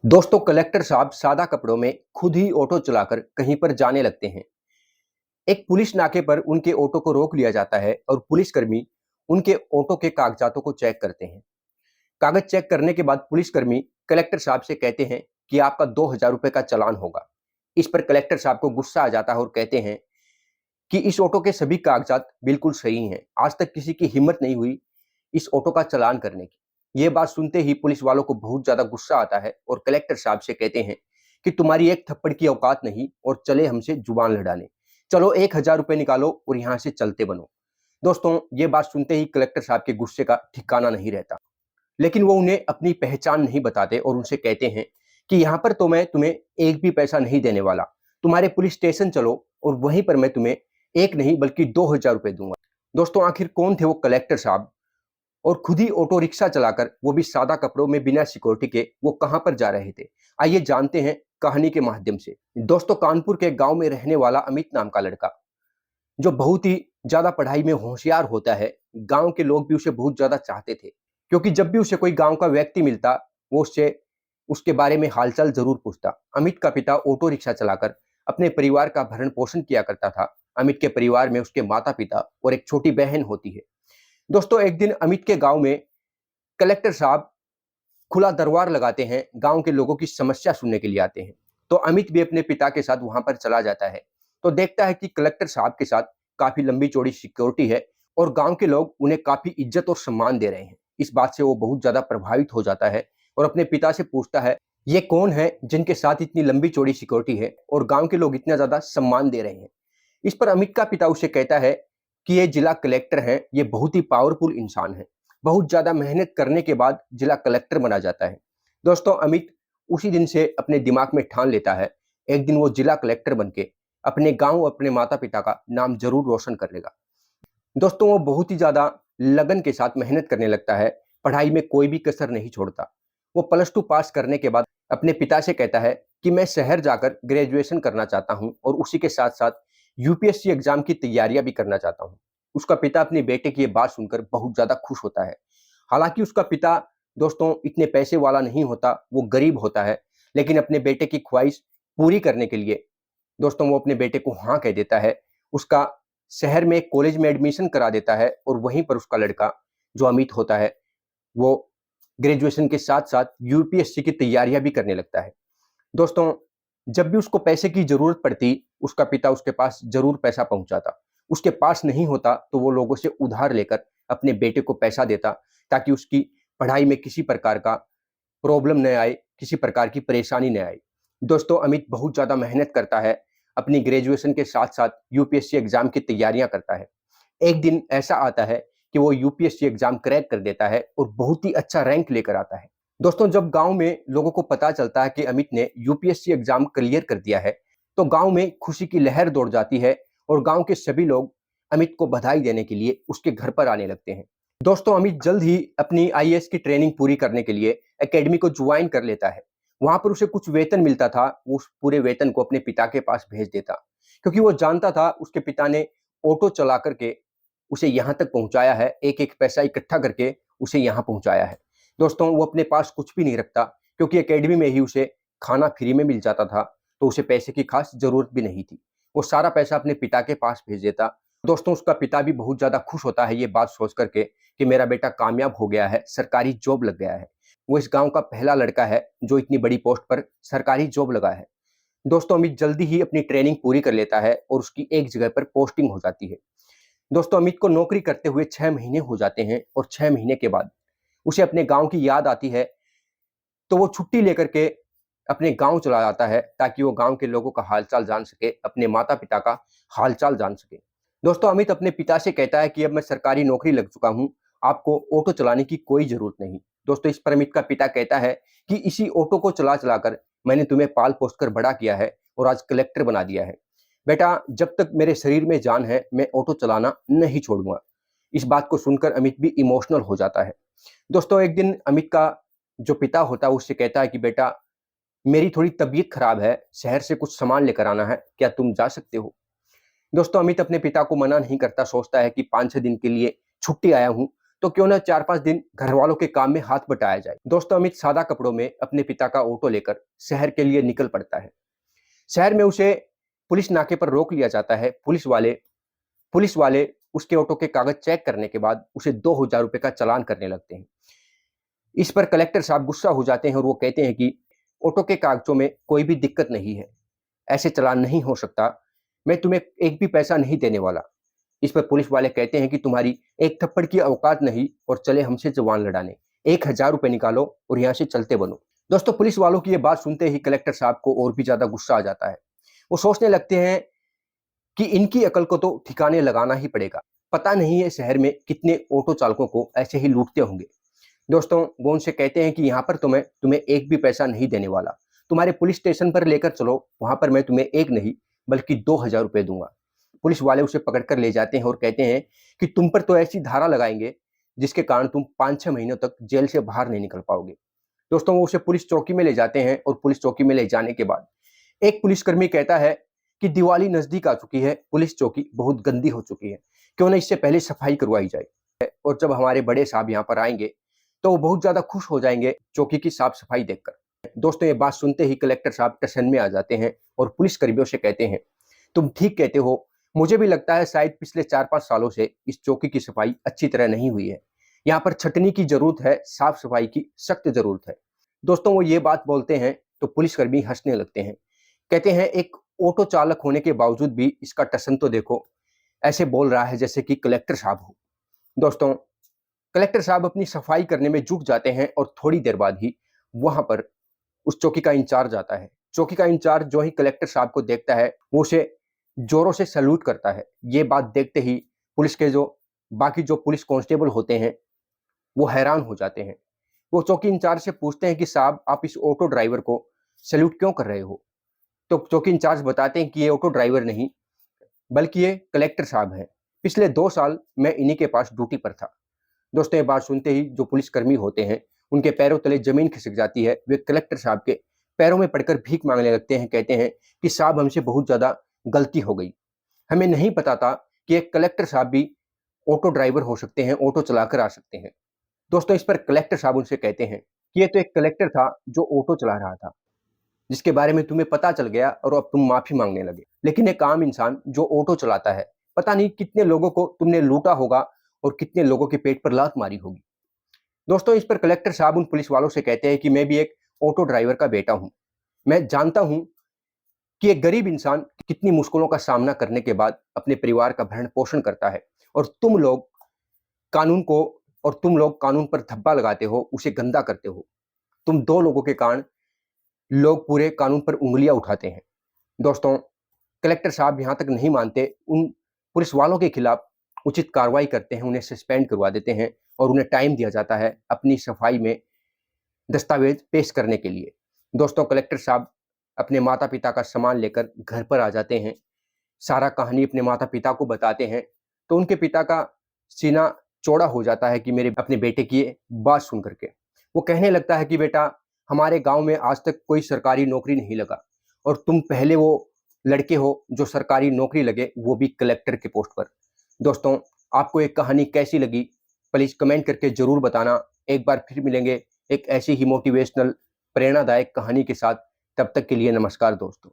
दोस्तों, कलेक्टर साहब सादा कपड़ों में खुद ही ऑटो चलाकर कहीं पर जाने लगते हैं। एक पुलिस नाके पर उनके ऑटो को रोक लिया जाता है और पुलिसकर्मी उनके ऑटो के कागजातों को चेक करते हैं। कागज चेक करने के बाद पुलिसकर्मी कलेक्टर साहब से कहते हैं कि आपका 2,000 रुपए का चालान होगा। इस पर कलेक्टर साहब को गुस्सा आ जाता है और कहते हैं कि इस ऑटो के सभी कागजात बिल्कुल सही हैं। आज तक किसी की हिम्मत नहीं हुई इस ऑटो का चालान करने की। ये बात सुनते ही पुलिस वालों को बहुत ज्यादा गुस्सा आता है और कलेक्टर साहब से कहते हैं कि तुम्हारी एक थप्पड़ की औकात नहीं और चले हमसे जुबान लड़ाने। चलो 1,000 रुपए निकालो और यहाँ से चलते बनो। दोस्तों, ये बात सुनते ही कलेक्टर साहब के गुस्से का ठिकाना नहीं रहता, लेकिन वो उन्हें अपनी पहचान नहीं बताते और उनसे कहते हैं कि यहाँ पर तो मैं तुम्हें एक भी पैसा नहीं देने वाला। तुम्हारे पुलिस स्टेशन चलो और वहीं पर मैं तुम्हें एक नहीं बल्कि 2,000 रुपए दूंगा। दोस्तों, आखिर कौन थे वो कलेक्टर साहब और खुद ही ऑटो रिक्शा चलाकर, वो भी सादा कपड़ों में बिना सिक्योरिटी के, वो कहां पर जा रहे थे? आइए जानते हैं कहानी के माध्यम से। दोस्तों, कानपुर के गांव में रहने वाला अमित नाम का लड़का, जो बहुत ही ज्यादा पढ़ाई में होशियार होता है, गांव के लोग भी उसे बहुत ज्यादा चाहते थे, क्योंकि जब भी उसे कोई गांव का व्यक्ति मिलता, वो उससे उसके बारे में हालचाल जरूर पूछता। अमित का पिता ऑटो रिक्शा चलाकर अपने परिवार का भरण पोषण किया करता था। अमित के परिवार में उसके माता पिता और एक छोटी बहन होती है। दोस्तों, एक दिन अमित के गांव में कलेक्टर साहब खुला दरबार लगाते हैं, गांव के लोगों की समस्या सुनने के लिए आते हैं। तो अमित भी अपने पिता के साथ वहां पर चला जाता है। तो देखता है कि कलेक्टर साहब के साथ काफी लंबी चौड़ी सिक्योरिटी है और गांव के लोग उन्हें काफी इज्जत और सम्मान दे रहे हैं। इस बात से वो बहुत ज्यादा प्रभावित हो जाता है और अपने पिता से पूछता है, ये कौन है जिनके साथ इतनी लंबी चौड़ी सिक्योरिटी है और गांव के लोग इतना ज्यादा सम्मान दे रहे हैं? इस पर अमित का पिता उसे कहता है कि ये जिला कलेक्टर हैं, ये बहुत ही पावरफुल इंसान है। बहुत ज्यादा मेहनत करने के बाद जिला कलेक्टर बना जाता है। दोस्तों, अमित उसी दिन से अपने दिमाग में ठान लेता है, एक दिन वो जिला कलेक्टर बनके अपने गांव और अपने माता पिता का नाम जरूर रोशन कर लेगा। दोस्तों, वो बहुत ही ज्यादा लगन के साथ मेहनत करने लगता है, पढ़ाई में कोई भी कसर नहीं छोड़ता। वो +2 पास करने के बाद अपने पिता से कहता है कि मैं शहर जाकर ग्रेजुएशन करना चाहता हूं और उसी के साथ साथ यूपीएससी एग्जाम की तैयारियां भी करना चाहता हूं। उसका पिता अपने बेटे की ये बात सुनकर बहुत ज्यादा खुश होता है। हालांकि उसका पिता, दोस्तों, इतने पैसे वाला नहीं होता, वो गरीब होता है, लेकिन अपने बेटे की ख्वाहिश पूरी करने के लिए, दोस्तों, वो अपने बेटे को हाँ कह देता है। उसका शहर में एक कॉलेज में एडमिशन करा देता है और वहीं पर उसका लड़का, जो अमित होता है, वो ग्रेजुएशन के साथ साथ यूपीएससी की तैयारियां भी करने लगता है। दोस्तों, जब भी उसको पैसे की जरूरत पड़ती, उसका पिता उसके पास जरूर पैसा पहुंचाता। उसके पास नहीं होता तो वो लोगों से उधार लेकर अपने बेटे को पैसा देता, ताकि उसकी पढ़ाई में किसी प्रकार का प्रॉब्लम न आए, किसी प्रकार की परेशानी न आए। दोस्तों, अमित बहुत ज्यादा मेहनत करता है, अपनी ग्रेजुएशन के साथ साथ यूपीएससी एग्जाम की तैयारियां करता है। एक दिन ऐसा आता है कि वो यूपीएससी एग्जाम क्रैक कर देता है और बहुत ही अच्छा रैंक लेकर आता है। दोस्तों, जब गांव में लोगों को पता चलता है कि अमित ने यूपीएससी एग्जाम क्लियर कर दिया है, तो गांव में खुशी की लहर दौड़ जाती है और गांव के सभी लोग अमित को बधाई देने के लिए उसके घर पर आने लगते हैं। दोस्तों, अमित जल्द ही अपनी आईएएस की ट्रेनिंग पूरी करने के लिए एकेडमी को ज्वाइन कर लेता है। वहां पर उसे कुछ वेतन मिलता था, वो उस पूरे वेतन को अपने पिता के पास भेज देता, क्योंकि वो जानता था उसके पिता ने ऑटो चला करके उसे यहाँ तक पहुँचाया है, एक-एक पैसा इकट्ठा करके उसे यहाँ पहुँचाया है। दोस्तों, वो अपने पास कुछ भी नहीं रखता, क्योंकि एकेडमी में ही उसे खाना फ्री में मिल जाता था, तो उसे पैसे की खास ज़रूरत भी नहीं थी। वो सारा पैसा अपने पिता के पास भेज देता। दोस्तों, उसका पिता भी बहुत ज़्यादा खुश होता है ये बात सोच कर के कि मेरा बेटा कामयाब हो गया है, सरकारी जॉब लग गया है। वो इस गाँव का पहला लड़का है जो इतनी बड़ी पोस्ट पर सरकारी जॉब लगा है। दोस्तों, अमित जल्दी ही अपनी ट्रेनिंग पूरी कर लेता है और उसकी एक जगह पर पोस्टिंग हो जाती है। दोस्तों, अमित को नौकरी करते हुए 6 महीने हो जाते हैं और 6 महीने के बाद उसे अपने गाँव की याद आती है, तो वो छुट्टी लेकर के अपने गाँव चला जाता है, ताकि वो गाँव के लोगों का हाल-चाल जान सके, अपने माता-पिता का हाल-चाल जान सके। दोस्तों, अमित अपने पिता से कहता है कि अब मैं सरकारी नौकरी लग चुका हूँ, आपको ऑटो चलाने की कोई ज़रूरत नहीं। दोस्तों, इस पर अमित का पिता कहता है कि इसी ऑटो को चला-चला कर मैंने तुम्हें पाल-पोस कर बड़ा किया है और आज कलेक्टर बना दिया है। बेटा, जब तक मेरे शरीर में जान है, मैं ऑटो चलाना नहीं छोड़ूँगा। इस बात को सुनकर अमित भी इमोशनल हो जाता है। दोस्तों, एक दिन अमित का जो पिता होता है उससे कहता है कि बेटा, मेरी थोड़ी तबीयत खराब है, शहर से कुछ सामान लेकर आना है, क्या तुम जा सकते हो? दोस्तों, अमित अपने पिता को मना नहीं करता, सोचता है कि 5-6 दिन के लिए छुट्टी आया हूँ, तो क्यों ना 4-5 दिन घर वालों के काम में हाथ बटाया जाए। दोस्तों, अमित सादा कपड़ों में अपने पिता का ऑटो लेकर शहर के लिए निकल पड़ता है। शहर में उसे पुलिस नाके पर रोक लिया जाता है। पुलिस वाले उसके ऑटो के कागज चेक करने के बाद उसे 2000 रुपए का चालान करने लगते हैं। इस पर कलेक्टर साहब गुस्सा हो जाते हैं और वो कहते हैं कि ऑटो के कागजों में कोई भी दिक्कत नहीं है, ऐसे चालान नहीं हो सकता, मैं तुम्हें एक भी पैसा नहीं देने वाला। इस पर पुलिस वाले कहते हैं कि तुम्हारी एक थप्पड़ की औकात नहीं और चले हमसे जवान लड़ाने, 1000 रुपए निकालो और यहाँ से चलते बनो। दोस्तों, पुलिस वालों की ये बात सुनते ही कलेक्टर साहब को और भी ज्यादा गुस्सा आ जाता है। वो सोचने लगते हैं कि इनकी अकल को तो ठिकाने लगाना ही पड़ेगा। पता नहीं है शहर में कितने ऑटो चालकों को ऐसे ही लूटते होंगे। दोस्तों, वो उनसे कहते हैं कि यहाँ पर तो मैं तुम्हें एक भी पैसा नहीं देने वाला, तुम्हारे पुलिस स्टेशन पर लेकर चलो, वहां पर मैं तुम्हें एक नहीं बल्कि 2000 रुपए दूंगा। पुलिस वाले उसे पकड़कर ले जाते हैं और कहते हैं कि तुम पर तो ऐसी धारा लगाएंगे जिसके कारण तुम 5-6 महीनों तक जेल से बाहर नहीं निकल पाओगे। दोस्तों, वो उसे पुलिस चौकी में ले जाते हैं और पुलिस चौकी में ले जाने के बाद एक पुलिसकर्मी कहता है कि दिवाली नजदीक आ चुकी है, पुलिस चौकी बहुत गंदी हो चुकी है, क्यों ना इससे पहले सफाई करवाई जाए। और जब हमारे बड़े साहब यहाँ पर आएंगे तो वो बहुत ज्यादा खुश हो जाएंगे चौकी की साफ सफाई देखकर। दोस्तों, ये बात सुनते ही कलेक्टर साहब टेंशन में आ जाते हैं और पुलिस कर्मियों से कहते हैं, तुम ठीक कहते हो, मुझे भी लगता है शायद पिछले 4-5 सालों से इस चौकी की सफाई अच्छी तरह नहीं हुई है, यहाँ पर छटनी की जरूरत है, साफ सफाई की सख्त जरूरत है। दोस्तों, वो ये बात बोलते हैं तो पुलिसकर्मी हंसने लगते हैं, कहते हैं एक ऑटो चालक होने के बावजूद भी इसका टसन तो देखो, ऐसे बोल रहा है जैसे कि कलेक्टर साहब हो। दोस्तों, कलेक्टर साहब अपनी सफाई करने में जुट जाते हैं और थोड़ी देर बाद ही वहां पर उस चौकी का इंचार्ज आता है। चौकी का इंचार्ज जो ही कलेक्टर साहब को देखता है वो उसे जोरों से सैल्यूट करता है। ये बात देखते ही पुलिस के जो बाकी जो पुलिस कांस्टेबल होते हैं वो हैरान हो जाते हैं। वो चौकी इंचार्ज से पूछते हैं कि साहब, आप इस ऑटो ड्राइवर को सैल्यूट क्यों कर रहे हो? तो चौकी इंचार्ज बताते हैं कि ये ऑटो ड्राइवर नहीं बल्कि ये कलेक्टर साहब हैं, पिछले 2 साल मैं इन्हीं के पास ड्यूटी पर था। दोस्तों, ये बात सुनते ही जो पुलिसकर्मी होते हैं उनके पैरों तले जमीन खिसक जाती है। वे कलेक्टर साहब के पैरों में पड़कर भीख मांगने लगते हैं, कहते हैं कि साहब, हमसे बहुत ज्यादा गलती हो गई, हमें नहीं पता था कि एक कलेक्टर साहब भी ऑटो ड्राइवर हो सकते हैं, ऑटो चलाकर आ सकते हैं। दोस्तों, इस पर कलेक्टर साहब उनसे कहते हैं कि ये तो एक कलेक्टर था जो ऑटो चला रहा था, जिसके बारे में तुम्हें पता चल गया और अब तुम माफी मांगने लगे, लेकिन एक आम इंसान जो ऑटो चलाता है, पता नहीं कितने लोगों को तुमने लूटा होगा और कितने लोगों के पेट पर लात मारी होगी। दोस्तों, इस पर कलेक्टर साहब उन पुलिस वालों से कहते हैं कि मैं भी एक ऑटो ड्राइवर का बेटा हूं, मैं जानता हूं कि एक गरीब इंसान कितनी मुश्किलों का सामना करने के बाद अपने परिवार का भरण पोषण करता है, और कानून को तुम लोग कानून पर धब्बा लगाते हो, उसे गंदा करते हो। तुम 2 लोगों के कारण लोग पूरे कानून पर उंगलियां उठाते हैं। दोस्तों, कलेक्टर साहब यहाँ तक नहीं मानते, उन पुलिस वालों के खिलाफ उचित कार्रवाई करते हैं, उन्हें सस्पेंड करवा देते हैं और उन्हें टाइम दिया जाता है अपनी सफाई में दस्तावेज पेश करने के लिए। दोस्तों, कलेक्टर साहब अपने माता पिता का सामान लेकर घर पर आ जाते हैं, सारा कहानी अपने माता पिता को बताते हैं, तो उनके पिता का सीना चौड़ा हो जाता है कि मेरे अपने बेटे की बात सुन करके। वो कहने लगता है कि बेटा, हमारे गांव में आज तक कोई सरकारी नौकरी नहीं लगा और तुम पहले वो लड़के हो जो सरकारी नौकरी लगे, वो भी कलेक्टर के पोस्ट पर। दोस्तों, आपको एक कहानी कैसी लगी प्लीज कमेंट करके जरूर बताना। एक बार फिर मिलेंगे एक ऐसी ही मोटिवेशनल प्रेरणादायक कहानी के साथ। तब तक के लिए नमस्कार दोस्तों।